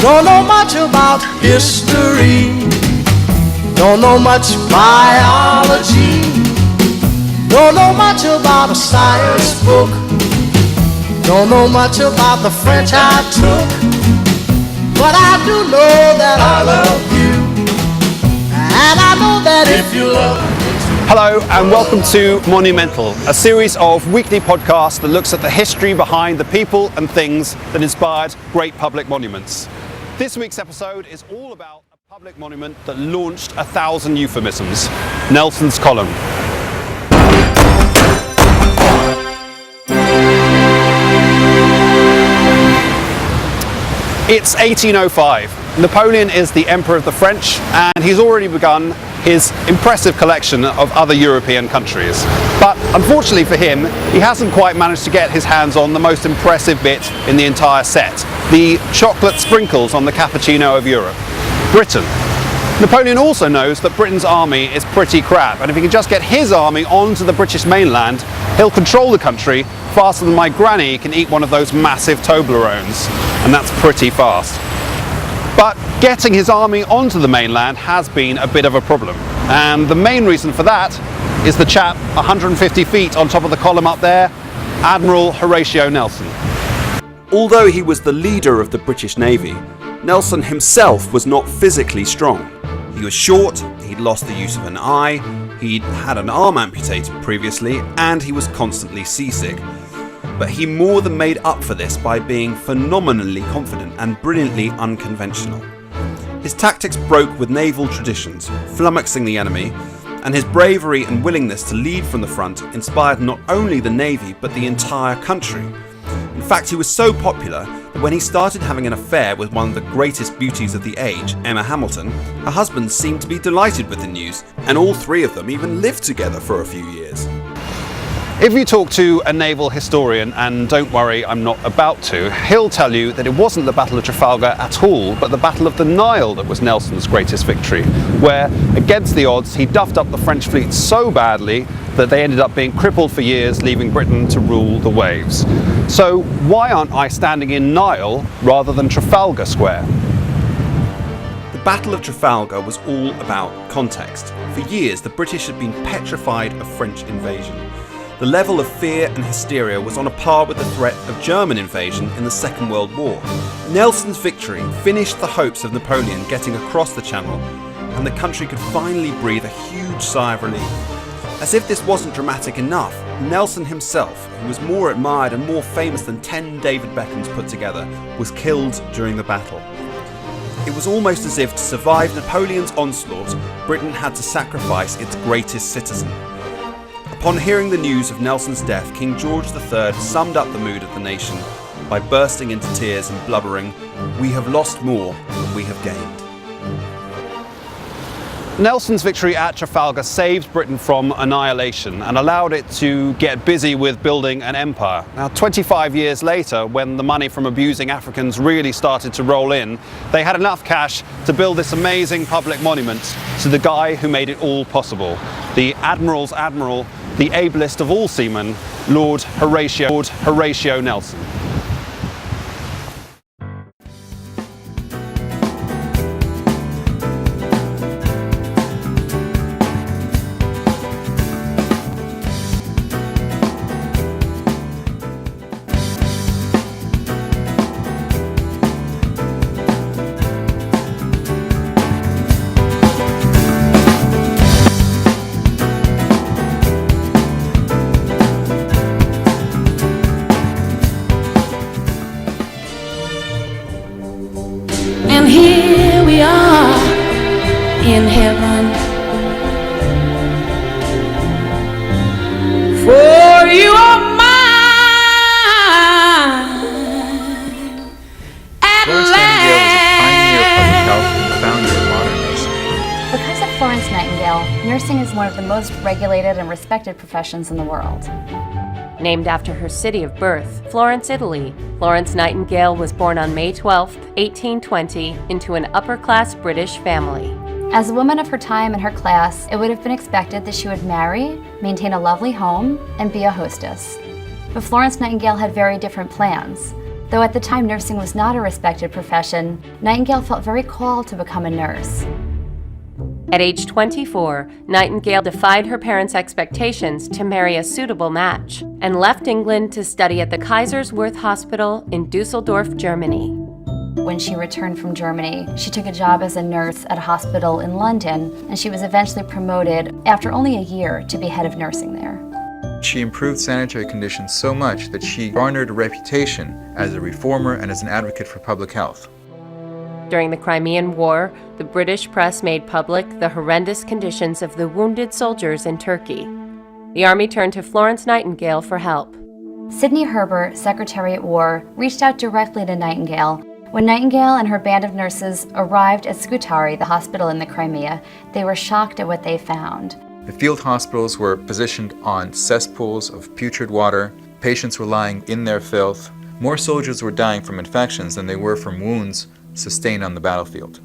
Don't know much about history, don't know much biology, don't know much about a science book, don't know much about the French I took, but I do know that I love you, and I know that if you love me. Hello and welcome to Monumental, a series of weekly podcasts that looks at the history behind the people and things that inspired great public monuments. This week's episode is all about a public monument that launched 1,000 euphemisms, Nelson's Column. It's 1805. Napoleon is the Emperor of the French, and he's already begun his impressive collection of other European countries. But unfortunately for him, he hasn't quite managed to get his hands on the most impressive bit in the entire set, the chocolate sprinkles on the cappuccino of Europe, Britain. Napoleon also knows that Britain's army is pretty crap, and if he can just get his army onto the British mainland, he'll control the country faster than my granny can eat one of those massive Toblerones, and that's pretty fast. But getting his army onto the mainland has been a bit of a problem, and the main reason for that is the chap 150 feet on top of the column up there, Admiral Horatio Nelson. Although he was the leader of the British Navy, Nelson himself was not physically strong. He was short, he'd lost the use of an eye, he'd had an arm amputated previously, and he was constantly seasick. But he more than made up for this by being phenomenally confident and brilliantly unconventional. His tactics broke with naval traditions, flummoxing the enemy, and his bravery and willingness to lead from the front inspired not only the Navy but the entire country. In fact, he was so popular that when he started having an affair with one of the greatest beauties of the age, Emma Hamilton, her husband seemed to be delighted with the news, and all three of them even lived together for a few years. If you talk to a naval historian, and don't worry, I'm not about to, he'll tell you that it wasn't the Battle of Trafalgar at all, but the Battle of the Nile that was Nelson's greatest victory, where, against the odds, he duffed up the French fleet so badly that they ended up being crippled for years, leaving Britain to rule the waves. So why aren't I standing in Nile rather than Trafalgar Square? The Battle of Trafalgar was all about context. For years, the British had been petrified of French invasion. The level of fear and hysteria was on a par with the threat of German invasion in the Second World War. Nelson's victory finished the hopes of Napoleon getting across the Channel, and the country could finally breathe a huge sigh of relief. As if this wasn't dramatic enough, Nelson himself, who was more admired and more famous than 10 David Beckhams put together, was killed during the battle. It was almost as if to survive Napoleon's onslaught, Britain had to sacrifice its greatest citizen. Upon hearing the news of Nelson's death, King George III summed up the mood of the nation by bursting into tears and blubbering, "We have lost more than we have gained." Nelson's victory at Trafalgar saved Britain from annihilation and allowed it to get busy with building an empire. Now, 25 years later, when the money from abusing Africans really started to roll in, they had enough cash to build this amazing public monument to the guy who made it all possible, the Admiral's Admiral, the ablest of all seamen, Lord Horatio Nelson. And here we are in heaven, for you are mine at last. Because of Florence Nightingale, nursing is one of the most regulated and respected professions in the world. Named after her city of birth, Florence, Italy, Florence Nightingale was born on May 12, 1820, into an upper-class British family. As a woman of her time and her class, it would have been expected that she would marry, maintain a lovely home, and be a hostess. But Florence Nightingale had very different plans. Though at the time nursing was not a respected profession, Nightingale felt very called to become a nurse. At age 24, Nightingale defied her parents' expectations to marry a suitable match and left England to study at the Kaiserswerth Hospital in Dusseldorf, Germany. When she returned from Germany, she took a job as a nurse at a hospital in London, and she was eventually promoted after only a year to be head of nursing there. She improved sanitary conditions so much that she garnered a reputation as a reformer and as an advocate for public health. During the Crimean War, the British press made public the horrendous conditions of the wounded soldiers in Turkey. The army turned to Florence Nightingale for help. Sidney Herbert, Secretary at War, reached out directly to Nightingale. When Nightingale and her band of nurses arrived at Scutari, the hospital in the Crimea, they were shocked at what they found. The field hospitals were positioned on cesspools of putrid water. Patients were lying in their filth. More soldiers were dying from infections than they were from wounds sustained on the battlefield.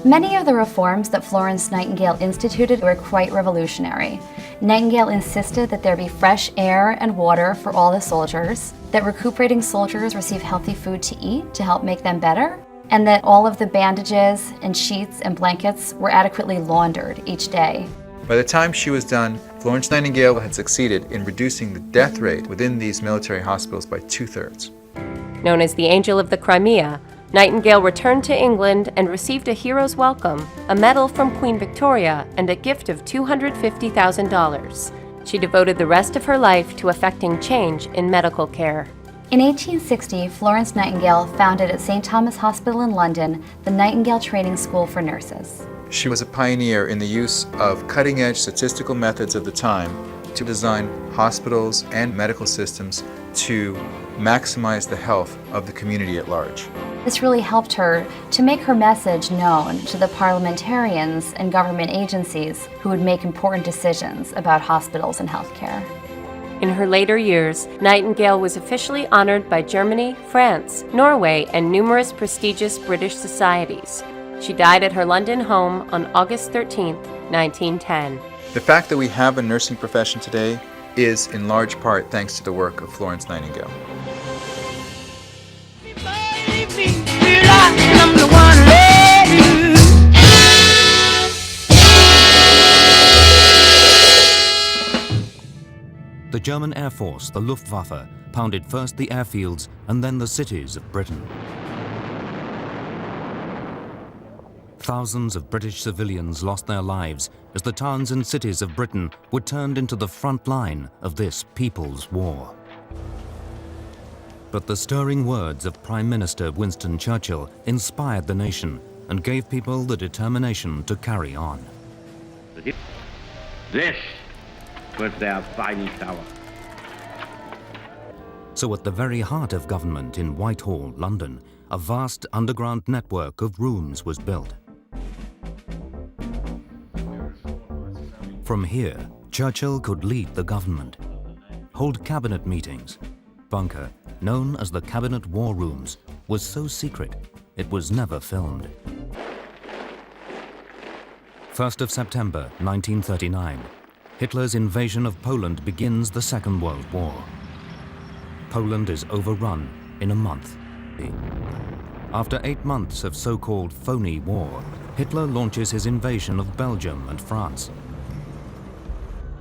Many of the reforms that Florence Nightingale instituted were quite revolutionary. Nightingale insisted that there be fresh air and water for all the soldiers, that recuperating soldiers receive healthy food to eat to help make them better, and that all of the bandages and sheets and blankets were adequately laundered each day. By the time she was done, Florence Nightingale had succeeded in reducing the death rate within these military hospitals by 2/3. Known as the Angel of the Crimea, Nightingale returned to England and received a hero's welcome, a medal from Queen Victoria, and a gift of $250,000. She devoted the rest of her life to effecting change in medical care. In 1860, Florence Nightingale founded at St. Thomas Hospital in London the Nightingale Training School for Nurses. She was a pioneer in the use of cutting-edge statistical methods of the time to design hospitals and medical systems to maximize the health of the community at large. This really helped her to make her message known to the parliamentarians and government agencies who would make important decisions about hospitals and healthcare. In her later years, Nightingale was officially honored by Germany, France, Norway, and numerous prestigious British societies. She died at her London home on August 13, 1910. The fact that we have a nursing profession today is in large part thanks to the work of Florence Nightingale. The German Air Force, the Luftwaffe, pounded first the airfields and then the cities of Britain. Thousands of British civilians lost their lives as the towns and cities of Britain were turned into the front line of this People's War. But the stirring words of Prime Minister Winston Churchill inspired the nation and gave people the determination to carry on. This was their finest hour. So at the very heart of government in Whitehall, London, a vast underground network of rooms was built. From here, Churchill could lead the government, hold cabinet meetings. Bunker, known as the Cabinet War Rooms, was so secret it was never filmed. 1st of September 1939, Hitler's invasion of Poland begins the Second World War. Poland is overrun in a month. After 8 months of so-called phony war, Hitler launches his invasion of Belgium and France.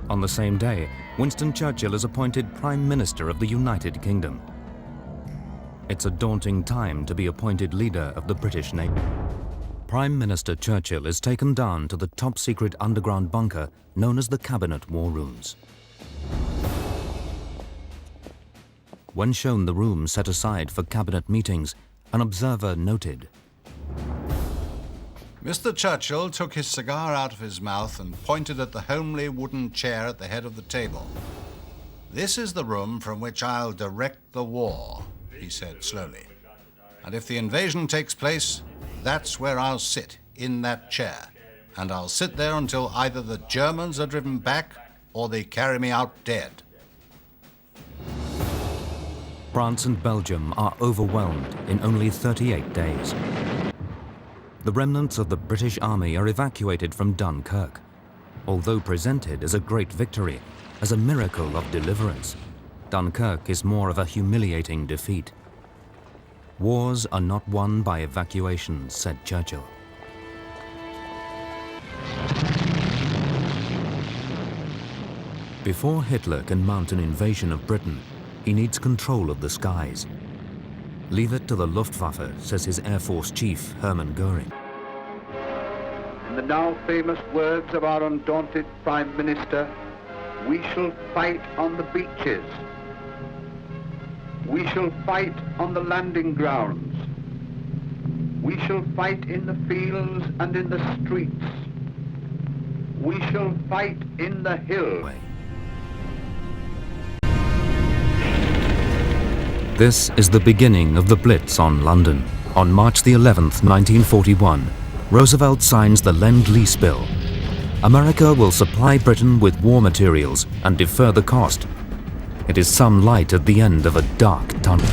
On the same day, Winston Churchill is appointed Prime Minister of the United Kingdom. It's a daunting time to be appointed leader of the British Navy. Prime Minister Churchill is taken down to the top-secret underground bunker known as the Cabinet War Rooms. When shown the room set aside for cabinet meetings, an observer noted, Mr. Churchill took his cigar out of his mouth and pointed at the homely wooden chair at the head of the table. "This is the room from which I'll direct the war," he said slowly. "And if the invasion takes place, that's where I'll sit, in that chair. And I'll sit there until either the Germans are driven back or they carry me out dead." France and Belgium are overwhelmed in only 38 days. The remnants of the British Army are evacuated from Dunkirk. Although presented as a great victory, as a miracle of deliverance, Dunkirk is more of a humiliating defeat. Wars are not won by evacuations, said Churchill. Before Hitler can mount an invasion of Britain, he needs control of the skies. Leave it to the Luftwaffe, says his Air Force chief, Hermann Göring. In the now famous words of our undaunted Prime Minister, we shall fight on the beaches. We shall fight on the landing grounds. We shall fight in the fields and in the streets. We shall fight in the hills. This is the beginning of the Blitz on London. On March the 11th, 1941, Roosevelt signs the Lend-Lease Bill. America will supply Britain with war materials and defer the cost. It is some light at the end of a dark tunnel.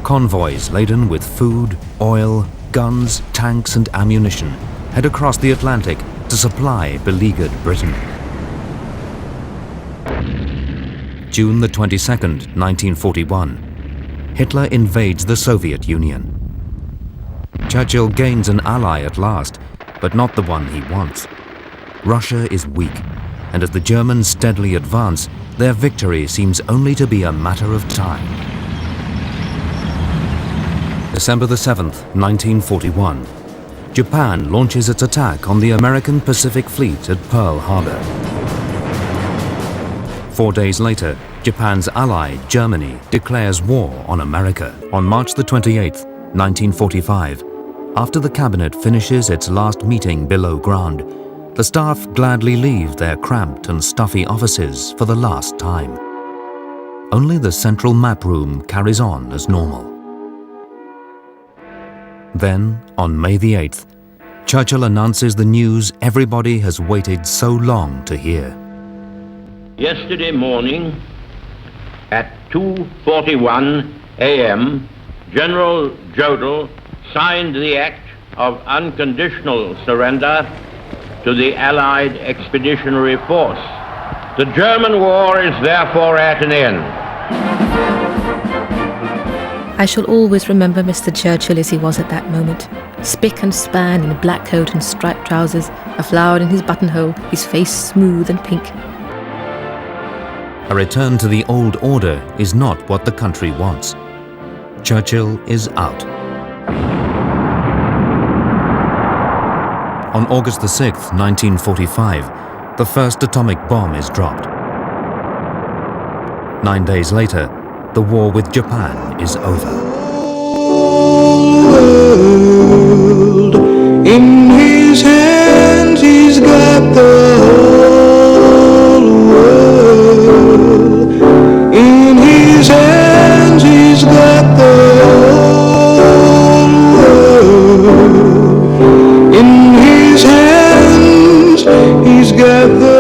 Convoys laden with food, oil, guns, tanks and ammunition head across the Atlantic to supply beleaguered Britain. June the 22nd, 1941, Hitler invades the Soviet Union. Churchill gains an ally at last, but not the one he wants. Russia is weak, and as the Germans steadily advance, their victory seems only to be a matter of time. December the 7th, 1941, Japan launches its attack on the American Pacific Fleet at Pearl Harbor. 4 days later, Japan's ally, Germany, declares war on America. On March the 28th, 1945, after the cabinet finishes its last meeting below ground, the staff gladly leave their cramped and stuffy offices for the last time. Only the central map room carries on as normal. Then, on May the 8th, Churchill announces the news everybody has waited so long to hear. Yesterday morning at 2:41 a.m., General Jodl signed the act of unconditional surrender to the Allied Expeditionary Force. The German war is therefore at an end. I shall always remember Mr. Churchill as he was at that moment, spick and span in a black coat and striped trousers, a flower in his buttonhole, his face smooth and pink. A return to the old order is not what the country wants. Churchill is out. On August the 6th, 1945, the first atomic bomb is dropped. 9 days later, the war with Japan is over. World, in his hands he's got the whole world. In his hands he's got the whole world. In his hands he's got the